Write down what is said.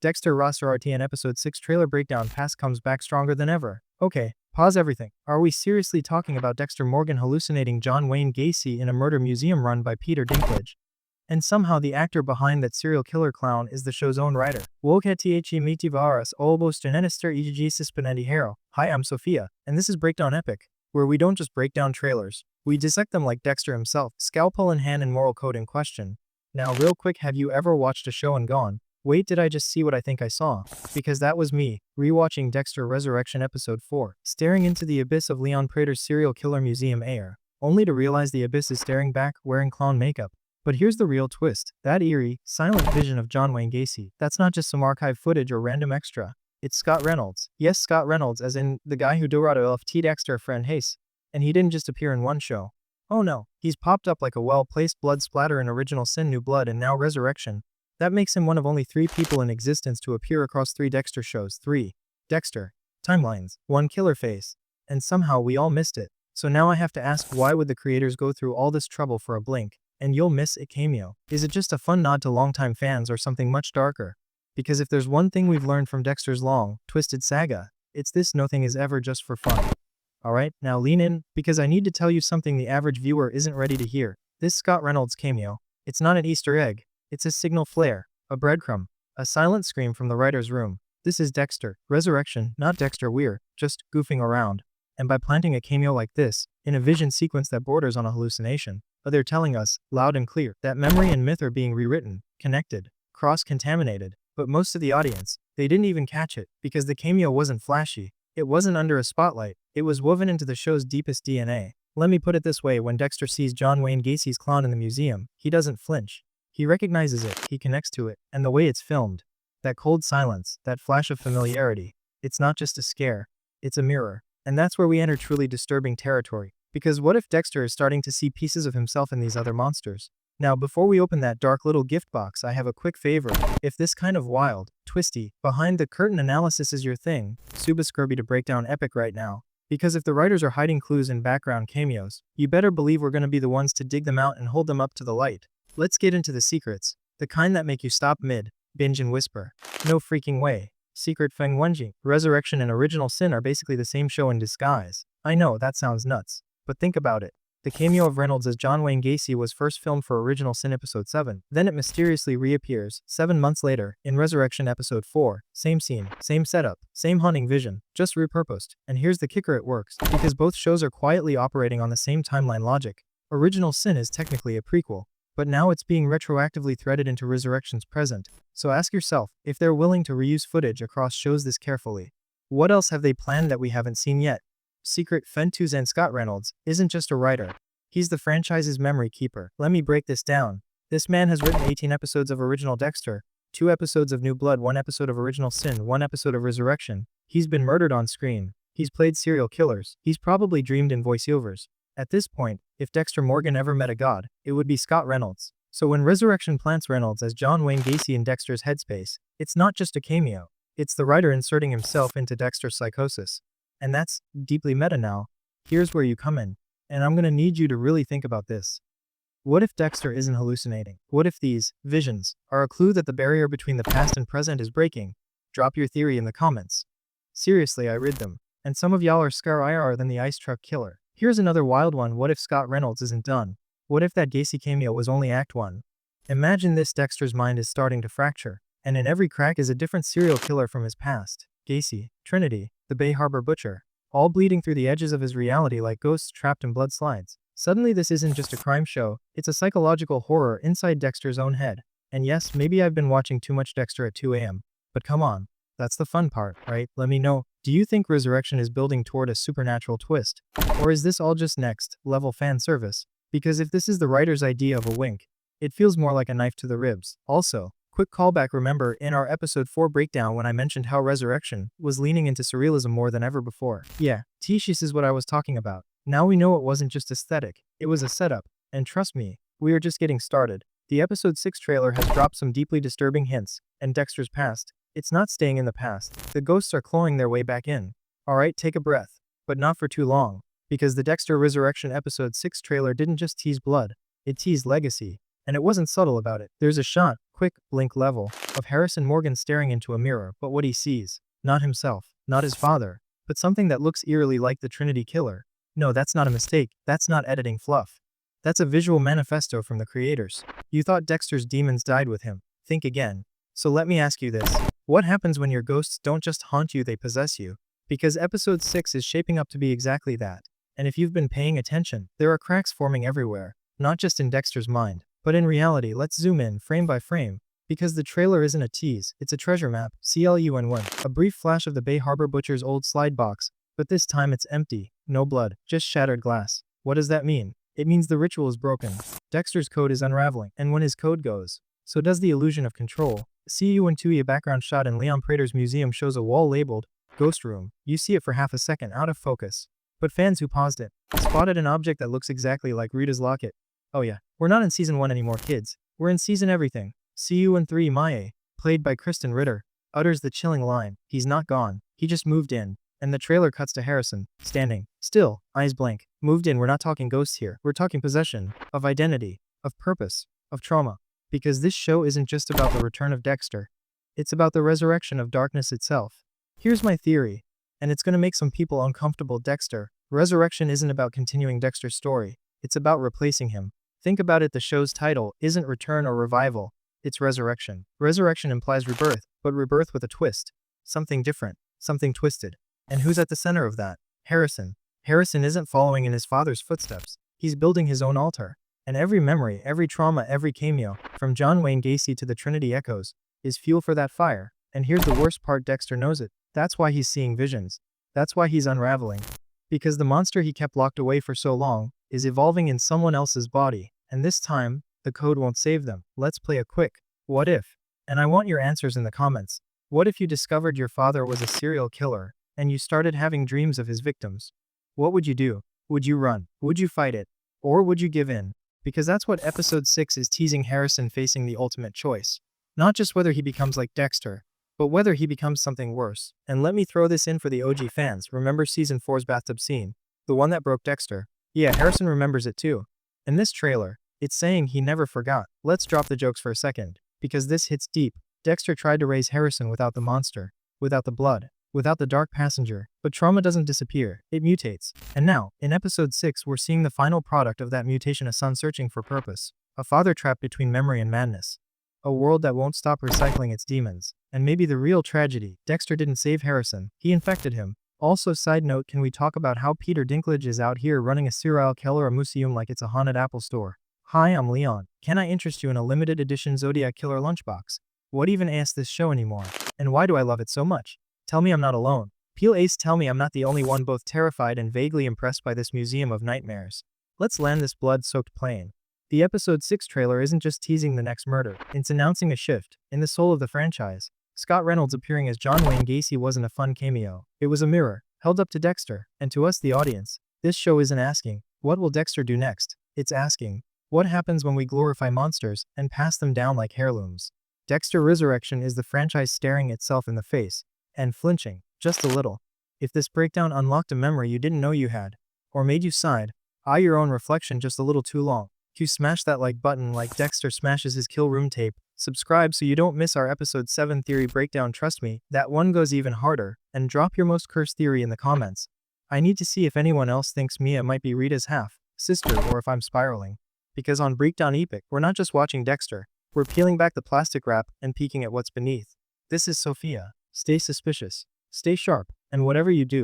Dexter roster RTN episode 6 trailer breakdown past comes back stronger than ever. Okay, pause everything. Are we seriously talking about Dexter Morgan hallucinating John Wayne Gacy in a murder museum run by Peter Dinklage? And somehow the actor behind that serial killer clown is the show's own writer. Woke the mitivaras olbos tenenister egg suspenendi hero. Hi, I'm Sophia, and this is Breakdown Epic, where we don't just break down trailers, we dissect them like Dexter himself, scalpel in hand and moral code in question. Now real quick, have you ever watched a show and gone, wait, did I just see what I think I saw? Because that was me, rewatching Dexter Resurrection episode 4, staring into the abyss of Leon Prater's serial killer museum air, only to realize the abyss is staring back, wearing clown makeup. But here's the real twist, that eerie, silent vision of John Wayne Gacy, that's not just some archive footage or random extra. It's Scott Reynolds. Yes, Scott Reynolds, as in the guy who dorado of T. Dexter friend Hayes. And he didn't just appear in one show. Oh no, he's popped up like a well-placed blood splatter in Original Sin New Blood and now Resurrection. That makes him one of only 3 people in existence to appear across 3 Dexter shows. 3 Dexter timelines, 1 killer face. And somehow we all missed it. So now I have to ask, why would the creators go through all this trouble for a blink and you'll miss a cameo? Is it just a fun nod to longtime fans or something much darker? Because if there's one thing we've learned from Dexter's long, twisted saga, it's this: nothing is ever just for fun. Alright, now lean in, because I need to tell you something the average viewer isn't ready to hear. This Scott Reynolds cameo, it's not an Easter egg, it's a signal flare, a breadcrumb, a silent scream from the writer's room. This is Dexter Resurrection, not Dexter Weir, just goofing around. And by planting a cameo like this, in a vision sequence that borders on a hallucination, they're telling us, loud and clear, that memory and myth are being rewritten, connected, cross-contaminated. But most of the audience, they didn't even catch it, because the cameo wasn't flashy. It wasn't under a spotlight, it was woven into the show's deepest DNA. Let me put it this way: when Dexter sees John Wayne Gacy's clown in the museum, he doesn't flinch. He recognizes it, he connects to it, and the way it's filmed, that cold silence, that flash of familiarity, it's not just a scare, it's a mirror. And that's where we enter truly disturbing territory. Because what if Dexter is starting to see pieces of himself in these other monsters? Now, before we open that dark little gift box, I have a quick favor. If this kind of wild, twisty, behind the curtain analysis is your thing, subscribe to Breakdown Epic right now. Because if the writers are hiding clues in background cameos, you better believe we're gonna be the ones to dig them out and hold them up to the light. Let's get into the secrets. The kind that make you stop mid, binge and whisper. No freaking way. Secret Feng Wenji, Resurrection and Original Sin are basically the same show in disguise. I know, that sounds nuts. But think about it. The cameo of Reynolds as John Wayne Gacy was first filmed for Original Sin episode 7. Then it mysteriously reappears, 7 months later, in Resurrection episode 4. Same scene, same setup, same haunting vision, just repurposed. And here's the kicker: it works, because both shows are quietly operating on the same timeline logic. Original Sin is technically a prequel, but now it's being retroactively threaded into Resurrection's present. So ask yourself, if they're willing to reuse footage across shows this carefully, what else have they planned that we haven't seen yet? Secret Fentus and Scott Reynolds isn't just a writer. He's the franchise's memory keeper. Let me break this down. This man has written 18 episodes of Original Dexter, 2 episodes of New Blood, 1 episode of Original Sin, 1 episode of Resurrection. He's been murdered on screen. He's played serial killers. He's probably dreamed in voiceovers. At this point, if Dexter Morgan ever met a god, it would be Scott Reynolds. So when Resurrection plants Reynolds as John Wayne Gacy in Dexter's headspace, it's not just a cameo. It's the writer inserting himself into Dexter's psychosis. And that's deeply meta now. Here's where you come in. And I'm gonna need you to really think about this. What if Dexter isn't hallucinating? What if these visions are a clue that the barrier between the past and present is breaking? Drop your theory in the comments. Seriously, I read them. And some of y'all are scarier than the ice truck killer. Here's another wild one: what if Scott Reynolds isn't done? What if that Gacy cameo was only Act 1? Imagine this: Dexter's mind is starting to fracture, and in every crack is a different serial killer from his past. Gacy, Trinity, the Bay Harbor Butcher, all bleeding through the edges of his reality like ghosts trapped in blood slides. Suddenly this isn't just a crime show, it's a psychological horror inside Dexter's own head. And yes, maybe I've been watching too much Dexter at 2 a.m. But come on, that's the fun part, right? Let me know, do you think Resurrection is building toward a supernatural twist? Or is this all just next level fan service? Because if this is the writer's idea of a wink, it feels more like a knife to the ribs. Also, quick callback: remember in our episode 4 breakdown when I mentioned how Resurrection was leaning into surrealism more than ever before? Yeah, this is what I was talking about. Now we know it wasn't just aesthetic, it was a setup. And trust me, we are just getting started. The episode 6 trailer has dropped some deeply disturbing hints, and Dexter's past, it's not staying in the past. The ghosts are clawing their way back in. Alright, take a breath. But not for too long. Because the Dexter Resurrection episode 6 trailer didn't just tease blood, it teased legacy. And it wasn't subtle about it. There's a shot, quick, blink level, of Harrison Morgan staring into a mirror, but what he sees, not himself, not his father, but something that looks eerily like the Trinity Killer. No, that's not a mistake, that's not editing fluff. That's a visual manifesto from the creators. You thought Dexter's demons died with him. Think again. So let me ask you this. What happens when your ghosts don't just haunt you, they possess you? Because episode 6 is shaping up to be exactly that. And if you've been paying attention, there are cracks forming everywhere, not just in Dexter's mind, but in reality. Let's zoom in, frame by frame. Because the trailer isn't a tease, it's a treasure map, CLUN1, a brief flash of the Bay Harbor Butcher's old slide box, but this time it's empty, no blood, just shattered glass. What does that mean? It means the ritual is broken. Dexter's code is unraveling, and when his code goes, so does the illusion of control. CUN2, a background shot in Leon Prater's museum shows a wall labeled Ghost Room. You see it for half a second, out of focus. But fans who paused it spotted an object that looks exactly like Rita's locket. Oh yeah, we're not in season 1 anymore, kids. We're in season everything. CUN3, Maya, played by Krysten Ritter, utters the chilling line, "He's not gone, he just moved in." And the trailer cuts to Harrison, standing still, eyes blank. Moved in. We're not talking ghosts here. We're talking possession, of identity, of purpose, of trauma. Because this show isn't just about the return of Dexter. It's about the resurrection of darkness itself. Here's my theory, and it's gonna make some people uncomfortable. Dexter. Resurrection isn't about continuing Dexter's story. It's about replacing him. Think about it, the show's title isn't return or revival. It's resurrection. Resurrection implies rebirth, but rebirth with a twist. Something different, something twisted. And who's at the center of that? Harrison. Harrison isn't following in his father's footsteps. He's building his own altar. And every memory, every trauma, every cameo, from John Wayne Gacy to the Trinity Echoes, is fuel for that fire. And here's the worst part, Dexter knows it. That's why he's seeing visions. That's why he's unraveling. Because the monster he kept locked away for so long is evolving in someone else's body. And this time, the code won't save them. Let's play a quick what if. And I want your answers in the comments. What if you discovered your father was a serial killer, and you started having dreams of his victims? What would you do? Would you run? Would you fight it? Or would you give in? Because that's what episode 6 is teasing, Harrison facing the ultimate choice. Not just whether he becomes like Dexter, but whether he becomes something worse. And let me throw this in for the OG fans. Remember season 4's bathtub scene? The one that broke Dexter? Yeah, Harrison remembers it too. In this trailer, it's saying he never forgot. Let's drop the jokes for a second, because this hits deep. Dexter tried to raise Harrison without the monster, without the blood, without the dark passenger, but trauma doesn't disappear, it mutates. And now, in episode 6, we're seeing the final product of that mutation, a son searching for purpose, a father trapped between memory and madness, a world that won't stop recycling its demons. And maybe the real tragedy, Dexter didn't save Harrison, he infected him. Also, side note, can we talk about how Peter Dinklage is out here running a serial killer museum like it's a haunted Apple store? Hi, I'm Leon. Can I interest you in a limited edition Zodiac Killer lunchbox? What even asks this show anymore? And why do I love it so much? Tell me I'm not alone. Peel Ace, tell me I'm not the only one both terrified and vaguely impressed by this museum of nightmares. Let's land this blood-soaked plane. The episode 6 trailer isn't just teasing the next murder, it's announcing a shift in the soul of the franchise. Scott Reynolds appearing as John Wayne Gacy wasn't a fun cameo. It was a mirror, held up to Dexter, and to us, the audience. This show isn't asking, what will Dexter do next? It's asking, what happens when we glorify monsters and pass them down like heirlooms? Dexter Resurrection is the franchise staring itself in the face, and flinching, just a little. If this breakdown unlocked a memory you didn't know you had, or made you sigh, eye your own reflection just a little too long, you smash that like button like Dexter smashes his kill room tape. Subscribe so you don't miss our episode 7 theory breakdown. Trust me, that one goes even harder. And drop your most cursed theory in the comments. I need to see if anyone else thinks Mia might be Rita's half sister, or if I'm spiraling. Because on Breakdown Epic, we're not just watching Dexter, we're peeling back the plastic wrap and peeking at what's beneath. This is Sophia. Stay suspicious, stay sharp, and whatever you do,